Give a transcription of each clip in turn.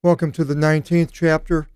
Welcome to the 19th chapter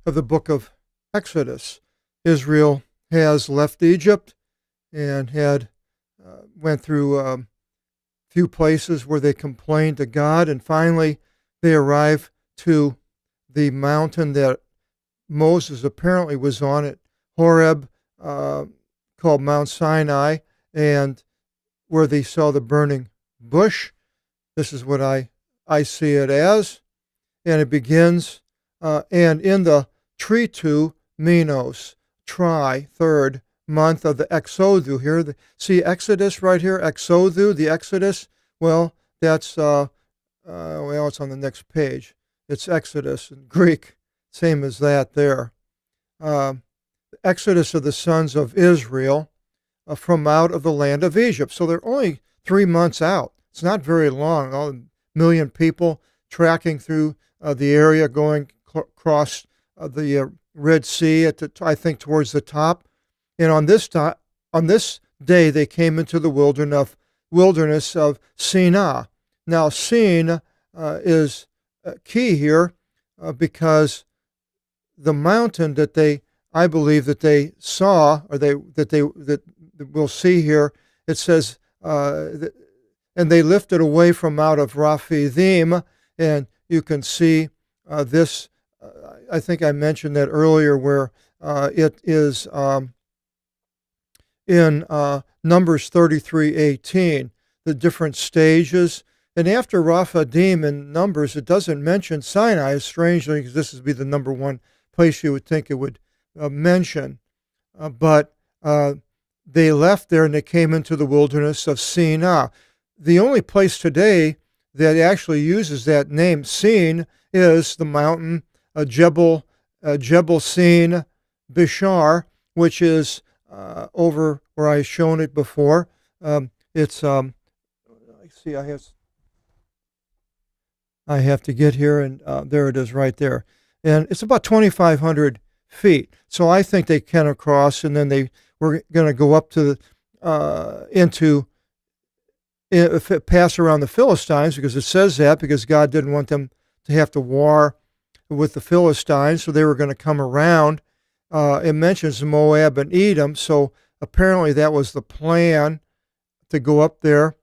of the book of Exodus. Israel has left Egypt and had went through a few places where they complained to God, and finally they arrive to the mountain that Moses apparently was on at Horeb, called Mount Sinai, and where they saw the burning bush. This is what I see it as. And it begins, and in the Tritu Minos, third month of the Exodus here. See Exodus right here, Exodus, the Exodus. Well, that's, it's on the next page. It's Exodus in Greek, same as that there. Exodus of the sons of Israel from out of the land of Egypt. So they're only 3 months out. It's not very long. All a million people tracking through the area, going across the Red Sea I think towards the top. And on this day they came into the wilderness of Sinai. Now Sin is key here because the mountain that I believe that they saw, or that we'll see here, it says, and they lifted away from out of Rephidim, and you can see this. I think I mentioned that earlier, where it is in Numbers 33:18, the different stages. And after Rephidim in Numbers, it doesn't mention Sinai, strangely, because this would be the number one place you would think it would mention. But they left there and they came into the wilderness of Sinai. The only place today that actually uses that name, Sin, is the mountain Jebel Sin Bishar, which is over where I've shown it before. It's I have to get here, and there it is right there. And it's about 2,500 feet. So I think they came across, and then they were going to go up to pass around the Philistines, because it says that, because God didn't want them to have to war with the Philistines, so they were going to come around. It mentions Moab and Edom, so apparently that was the plan, to go up there.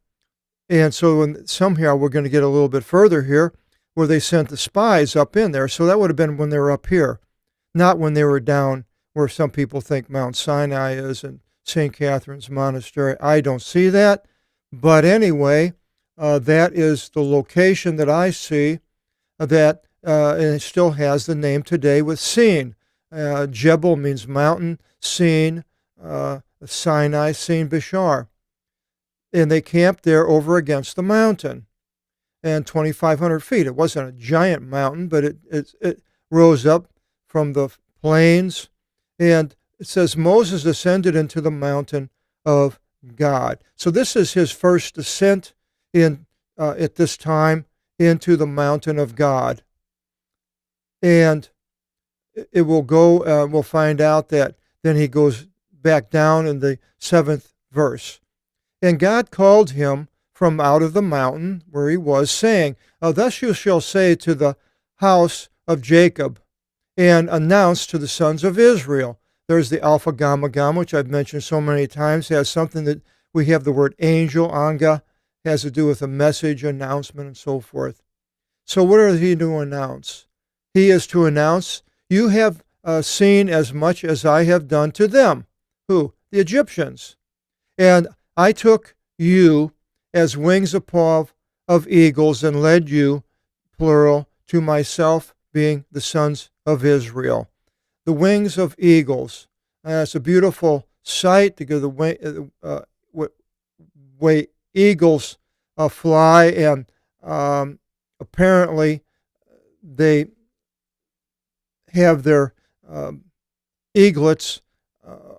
And so somehow we're going to get a little bit further here, where they sent the spies up in there. So that would have been when they were up here, not when they were down where some people think Mount Sinai is and St. Catherine's Monastery. I don't see that. But anyway, that is the location that I see, and it still has the name today with Sin. Jebel means mountain, Sin, Sinai, Sin Bishar. And they camped there over against the mountain, and 2,500 feet. It wasn't a giant mountain, but it rose up from the plains. And it says Moses ascended into the mountain of God. So this is his first descent at this time into the mountain of God. And it will go, we'll find out that then he goes back down in the 7th verse. And God called him from out of the mountain where he was, saying, thus you shall say to the house of Jacob, and announce to the sons of Israel. There's the Alpha Gamma Gamma, which I've mentioned so many times, has something that we have the word angel, anga, has to do with a message, announcement, and so forth. So what are he to announce? He is to announce, you have seen as much as I have done to them. Who? The Egyptians. And I took you as wings of eagles and led you, plural, to myself, being the sons of Israel. The wings of eagles. It's a beautiful sight to go the way eagles fly, and apparently they have their eaglets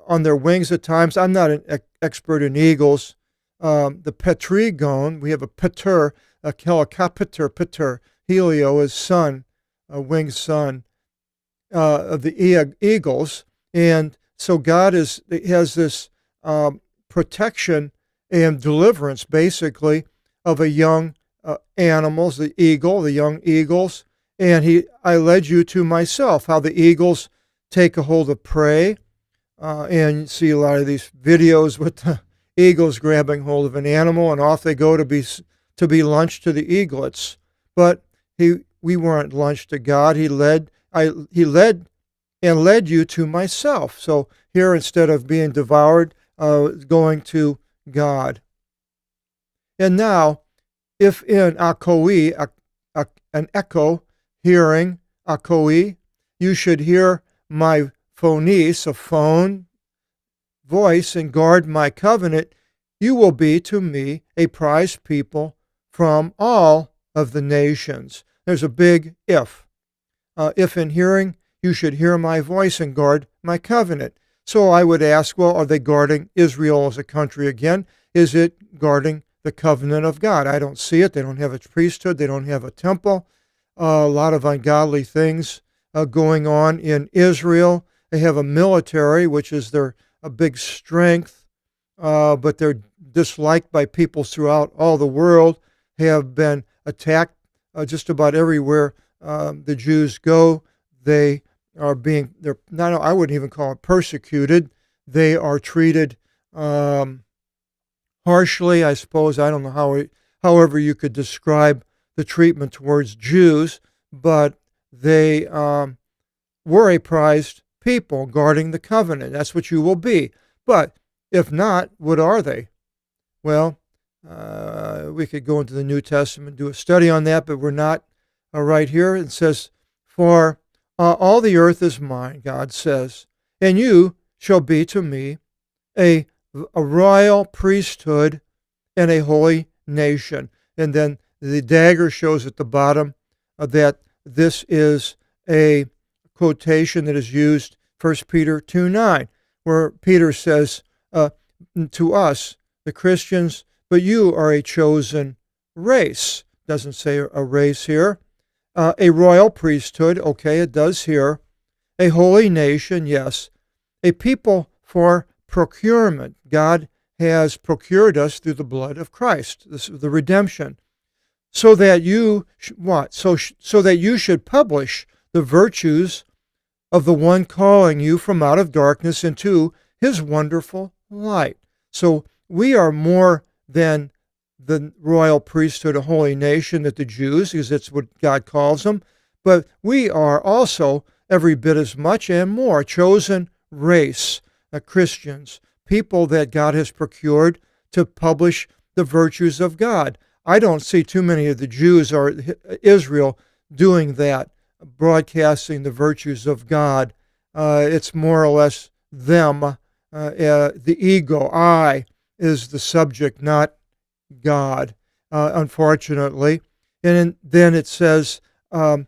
on their wings at times. I'm not an expert in eagles. The petrigone, we have a peter, a helicopter, helio is sun, a winged sun of the eagles. And so God has this protection and deliverance, basically, of a young animals, the young eagles, And I led you to myself. How the eagles take a hold of prey, and you see a lot of these videos with the eagles grabbing hold of an animal, and off they go to be lunch to the eaglets. But we weren't lunch to God. He led and led you to myself. So here, instead of being devoured, going to God. And now, if in akoi, an echo, hearing, akoi, you should hear my phonis, a phone, voice, and guard my covenant, you will be to me a prized people from all of the nations. There's a big if. If in hearing, you should hear my voice and guard my covenant. So I would ask, well, are they guarding Israel as a country again? Is it guarding the covenant of God? I don't see it. They don't have a priesthood. They don't have a temple. A lot of ungodly things going on in Israel. They have a military, which is a big strength, but they're disliked by peoples throughout all the world, have been attacked just about everywhere the Jews go. They're not, I wouldn't even call it persecuted. They are treated harshly, I suppose. I don't know however you could describe the treatment towards Jews, but they were a prized people guarding the covenant. That's what you will be. But if not, what are they? Well, we could go into the New Testament and do a study on that, but we're not right here. It says, for all the earth is mine, God says, and you shall be to me a royal priesthood and a holy nation. And then the dagger shows at the bottom that this is a quotation that is used, 1 Peter 2:9, where Peter says to us, the Christians, but you are a chosen race. Doesn't say a race here. A royal priesthood, okay, it does here. A holy nation, yes. A people for procurement. God has procured us through the blood of Christ, this is the redemption, so that you what? So that you should publish the virtues of the one calling you from out of darkness into his wonderful light. So we are more than the royal priesthood, a holy nation, that the Jews, because that's what God calls them, but we are also every bit as much and more chosen race, Christians, people that God has procured to publish the virtues of God. I don't see too many of the Jews or Israel doing that, broadcasting the virtues of God. It's more or less them. The ego, I, is the subject, not God, unfortunately. And then it says, of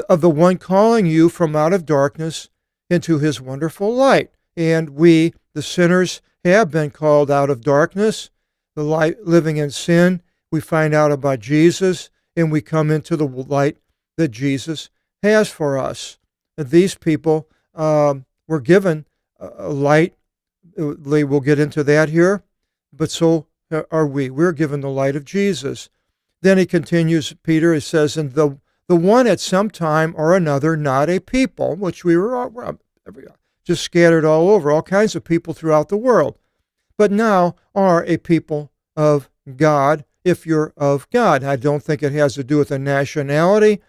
the one calling you from out of darkness into his wonderful light. And we, the sinners, have been called out of darkness, the light, living in sin. We find out about Jesus, and we come into the light that Jesus has for us. And these people were given a light. We'll get into that here, but so are we. We're given the light of Jesus. Then he continues, Peter, he says, and the one at some time or another, not a people, which we were just scattered all over, all kinds of people throughout the world, but now are a people of God, if you're of God. I don't think it has to do with a nationality,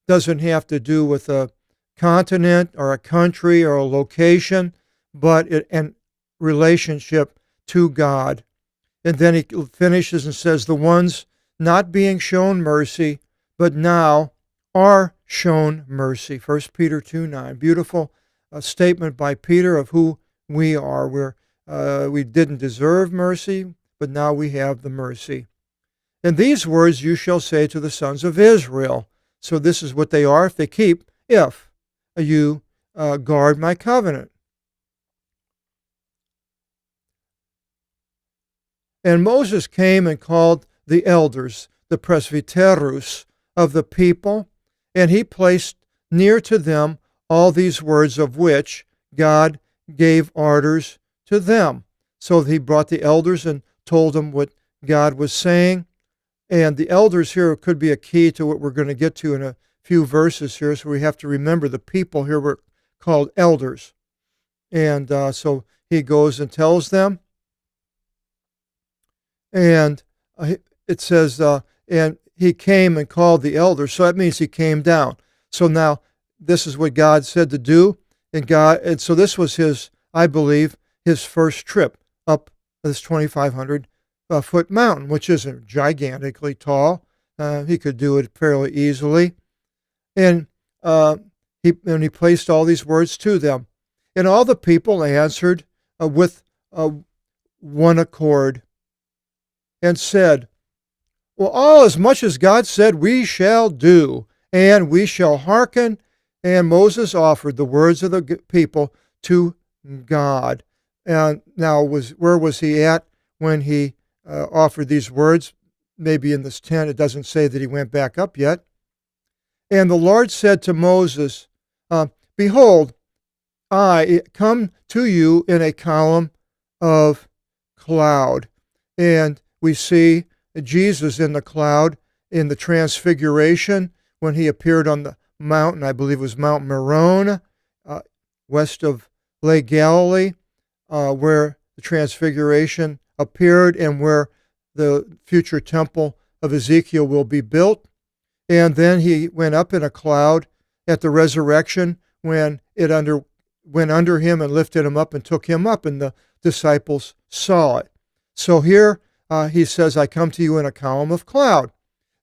doesn't have to do with a continent or a country or a location, but an relationship to God. And then he finishes and says, the ones not being shown mercy, but now are shown mercy. 1 Peter 2:9. Beautiful statement by Peter of who we are. We didn't deserve mercy, but now we have the mercy. And these words you shall say to the sons of Israel. So this is what they are if you guard my covenant. And Moses came and called the elders, the presbyteros of the people, and he placed near to them all these words of which God gave orders to them. So he brought the elders and told them what God was saying. And the elders here could be a key to what we're going to get to in a few verses here, so we have to remember the people here were called elders. And so he goes and tells them. And it says, and he came and called the elders. So that means he came down. So now this is what God said to do. And so this was his, I believe, his first trip up this 2,500 foot mountain, which isn't gigantically tall. He could do it fairly easily. And he placed all these words to them. And all the people answered with one accord and said, well, all as much as God said we shall do, and we shall hearken. And Moses offered the words of the people to God. And now, where was he at when he offered these words? Maybe in this tent. It doesn't say that he went back up yet. And the Lord said to Moses, behold, I come to you in a column of cloud. And we see Jesus in the cloud in the transfiguration when he appeared on the mountain. I believe it was Mount Meron, west of Lake Galilee, where the transfiguration appeared and where the future temple of Ezekiel will be built. And then he went up in a cloud at the resurrection when it went under him and lifted him up and took him up, and the disciples saw it. So here he says, I come to you in a column of cloud,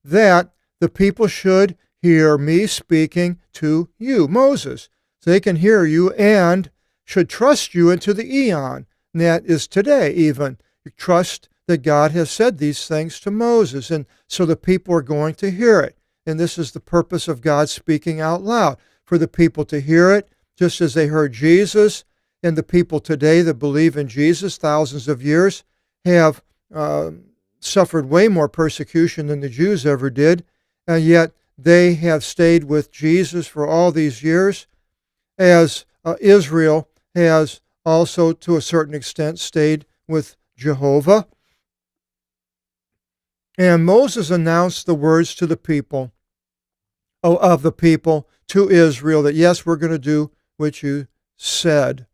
that the people should hear me speaking to you, Moses, so they can hear you and should trust you into the eon. And that is today even. You trust that God has said these things to Moses, and so the people are going to hear it. And this is the purpose of God speaking out loud, for the people to hear it, just as they heard Jesus. And the people today that believe in Jesus thousands of years have suffered way more persecution than the Jews ever did, and yet they have stayed with Jesus for all these years, as Israel has also, to a certain extent, stayed with Jehovah. And Moses announced the words to the people, of the people to Israel, that yes, we're going to do what you said.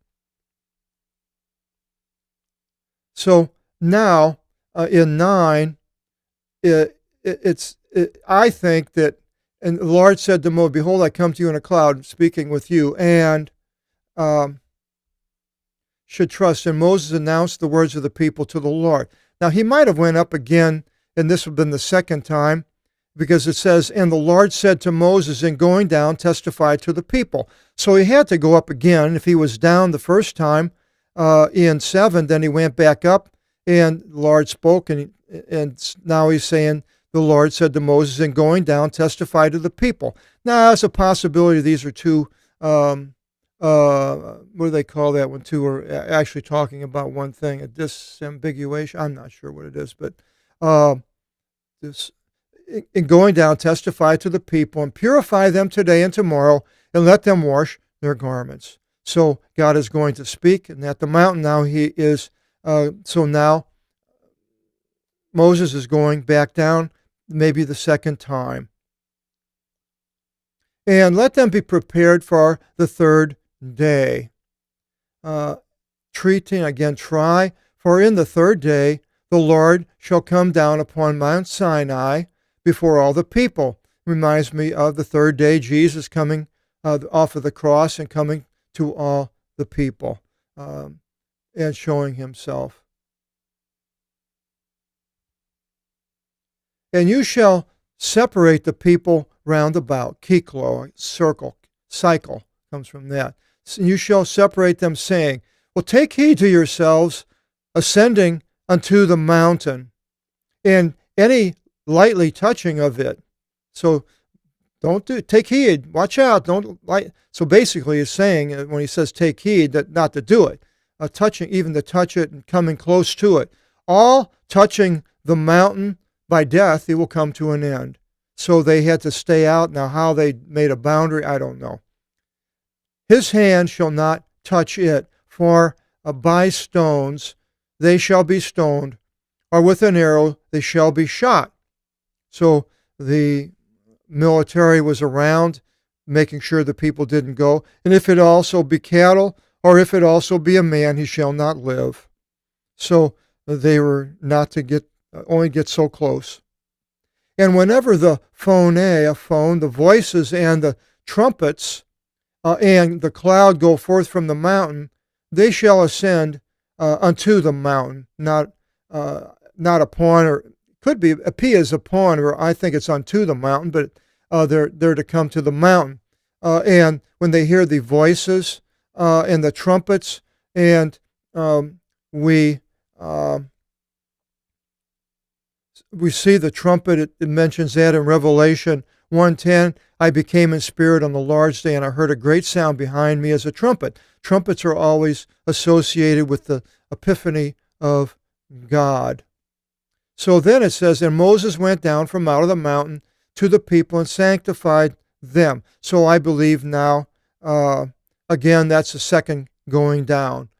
So now in 9, I think that, and the Lord said to Moses, behold, I come to you in a cloud, speaking with you, and should trust. And Moses announced the words of the people to the Lord. Now he might have went up again, and this would have been the second time, because it says, and the Lord said to Moses, in going down, testify to the people. So he had to go up again. If he was down the first time in 7, then he went back up, and the Lord spoke, and now he's saying, the Lord said to Moses, in going down, testify to the people. Now, there's a possibility these are two, what do they call that when two are actually talking about one thing, a disambiguation? I'm not sure what it is, but in going down, testify to the people, and purify them today and tomorrow, and let them wash their garments. So God is going to speak, and at the mountain now he is, so now Moses is going back down, maybe the second time. And let them be prepared for the third day. Try, for in the third day the Lord shall come down upon Mount Sinai before all the people. Reminds me of the third day, Jesus coming off of the cross and coming to all the people and showing himself. And you shall separate the people round about. Kiklo, circle, cycle comes from that. And you shall separate them, saying, well, take heed to yourselves, ascending unto the mountain, and any lightly touching of it. So take heed, watch out, So basically he's saying, when he says take heed, that not to do it. Touching, even to touch it and coming close to it. All touching the mountain by death, it will come to an end. So they had to stay out. Now how they made a boundary, I don't know. His hand shall not touch it, for by stones they shall be stoned, or with an arrow they shall be shot. So the military was around, making sure the people didn't go. And if it also be cattle, or if it also be a man, he shall not live. So they were not to only get so close. And whenever the phone, the voices and the trumpets and the cloud go forth from the mountain, they shall ascend unto the mountain, not upon, or could be a P is upon, or I think it's unto the mountain, but they're to come to the mountain. And when they hear the voices and the trumpets, and we see the trumpet, it mentions that in Revelation 1:10. I became in spirit on the Lord's day, and I heard a great sound behind me as a trumpet. Trumpets are always associated with the epiphany of God. So then it says, and Moses went down from out of the mountain to the people and sanctified them. So I believe now, again, that's the second going down.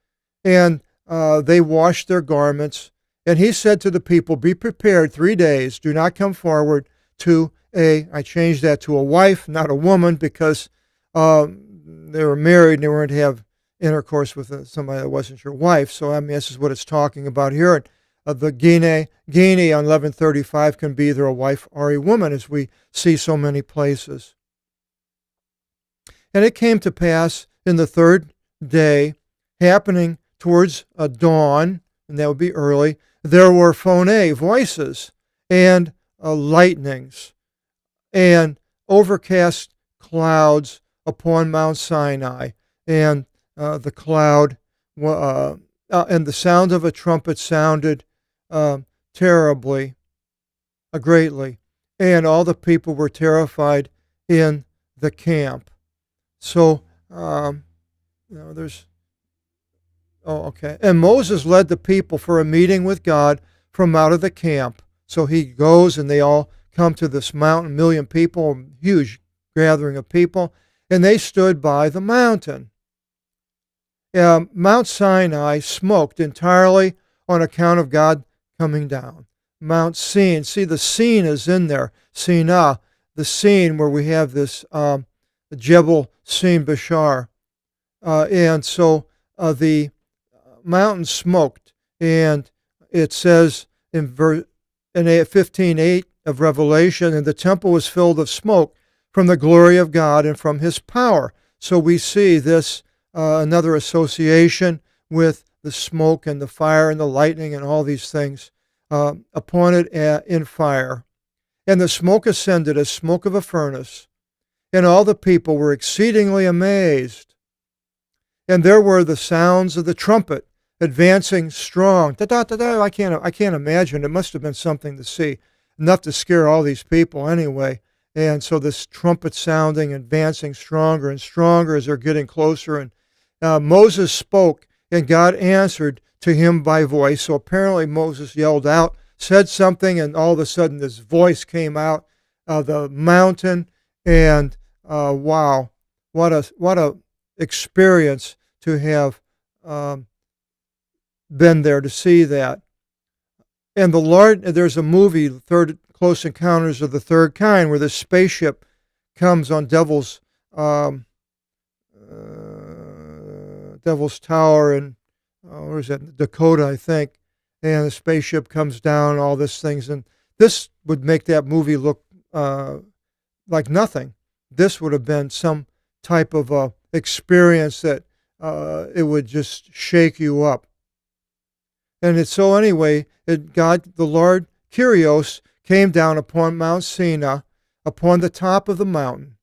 And they washed their garments. And he said to the people, be prepared 3 days. Do not come forward to I changed that to a wife, not a woman, because they were married and they weren't to have intercourse with somebody that wasn't your wife. So, I mean, this is what it's talking about here. The Guinea on 1135 can be either a wife or a woman, as we see so many places. And it came to pass in the third day, happening towards dawn, and that would be early, there were phone, voices, and lightnings, and overcast clouds upon Mount Sinai, and the cloud, and the sound of a trumpet sounded terribly, greatly, and all the people were terrified in the camp. So, there's, okay. And Moses led the people for a meeting with God from out of the camp. So he goes, and they all come to this mountain, 1 million people, huge gathering of people, and they stood by the mountain. Mount Sinai smoked entirely on account of God coming down. Mount Sin, see, the Sin is in there, Sinah, the Sin where we have this Jebel Sin Bashar. And so the mountain smoked, and it says in 15:8 of Revelation, and the temple was filled of smoke from the glory of God and from his power. So we see this, another association with the smoke and the fire and the lightning and all these things upon it in fire. And the smoke ascended as smoke of a furnace, and all the people were exceedingly amazed. And there were the sounds of the trumpet advancing strong. Da-da-da-da. I can't imagine. It must have been something to see. Enough to scare all these people anyway. And so this trumpet sounding, advancing stronger and stronger as they're getting closer. And Moses spoke, and God answered to him by voice. So apparently Moses yelled out, said something, and all of a sudden this voice came out of the mountain. And wow, what a experience to have been there to see that. And the Lord, there's a movie, Close Encounters of the Third Kind, where this spaceship comes on Devil's Tower in, where is that, Dakota, I think. And the spaceship comes down, all these things. And this would make that movie look like nothing. This would have been some type of experience that it would just shake you up. And it's so anyway, the Lord, Kyrios, came down upon Mount Sinai, upon the top of the mountain.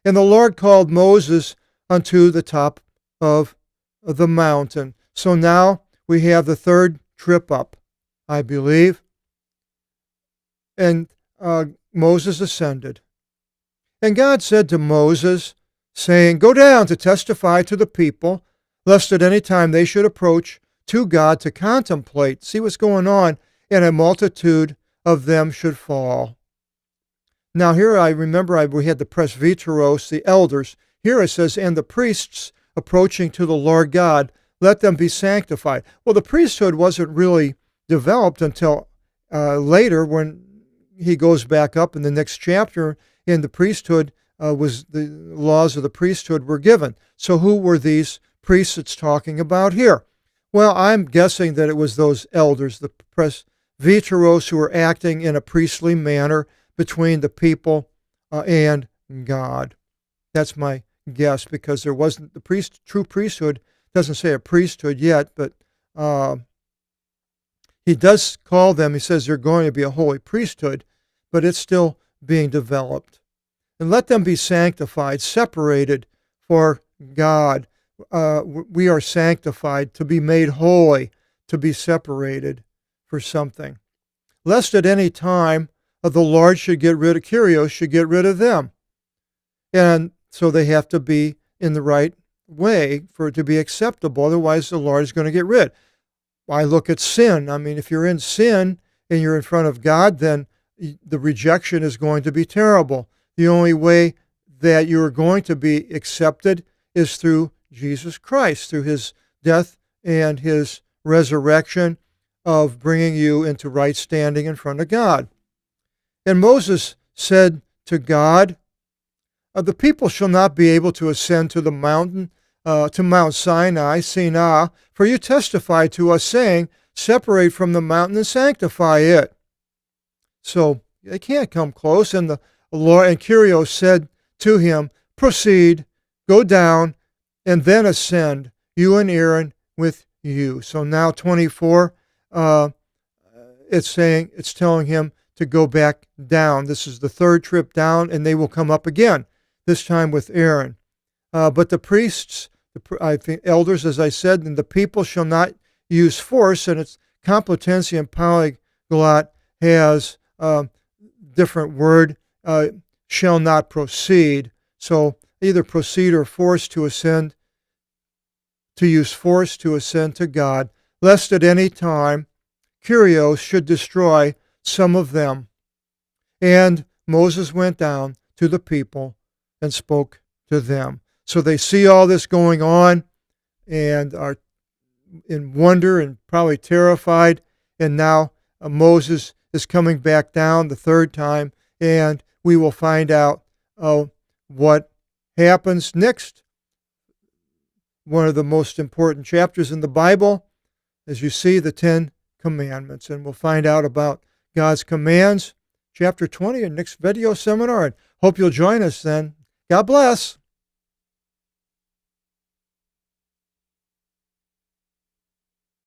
And the Lord called Moses unto the top of the mountain. So now we have the third trip up, I believe. And Moses ascended. And God said to Moses, saying, go down to testify to the people, lest at any time they should approach to God to contemplate, see what's going on, and a multitude of them should fall. Now here I remember we had the presbyteros, the elders. Here it says, and the priests approaching to the Lord God, let them be sanctified. Well, the priesthood wasn't really developed until later when he goes back up in the next chapter and the priesthood was the laws of the priesthood were given. So who were these priests it's talking about here? Well, I'm guessing that it was those elders, the presbyteros, who were acting in a priestly manner between the people and God. That's my guess, because there wasn't the true priesthood. Doesn't say a priesthood yet, but he does call them. He says they're going to be a holy priesthood, but it's still being developed. And let them be sanctified, separated for God. We are sanctified to be made holy, to be separated for something. Lest at any time the Lord should get rid of, Kyrios should get rid of them. And so they have to be in the right way for it to be acceptable. Otherwise, the Lord is going to get rid. I look at sin. I mean, if you're in sin and you're in front of God, then the rejection is going to be terrible. The only way that you are going to be accepted is through Jesus Christ, through his death and his resurrection of bringing you into right standing in front of God. And Moses said to God, the people shall not be able to ascend to the mountain, to Mount Sinai, for you testified to us, saying, separate from the mountain and sanctify it. So they can't come close. And the Lord, and Kyrios said to him, proceed, go down, and then ascend, you and Aaron with you. So now 24, it's telling him to go back down. This is the third trip down, and they will come up again, this time with Aaron. But the priests, I think elders, as I said, and the people shall not use force, and its Complutensian Polyglot has different word, shall not proceed. So either proceed or force to ascend, to use force to ascend to God, lest at any time Kyrios should destroy some of them. And Moses went down to the people and spoke to them. So they see all this going on and are in wonder and probably terrified. And now Moses is coming back down the third time, and we will find out what happens next. One of the most important chapters in the Bible, as you see, the 10 Commandments. And we'll find out about God's commands, chapter 20, in next video seminar. And hope you'll join us then. God bless.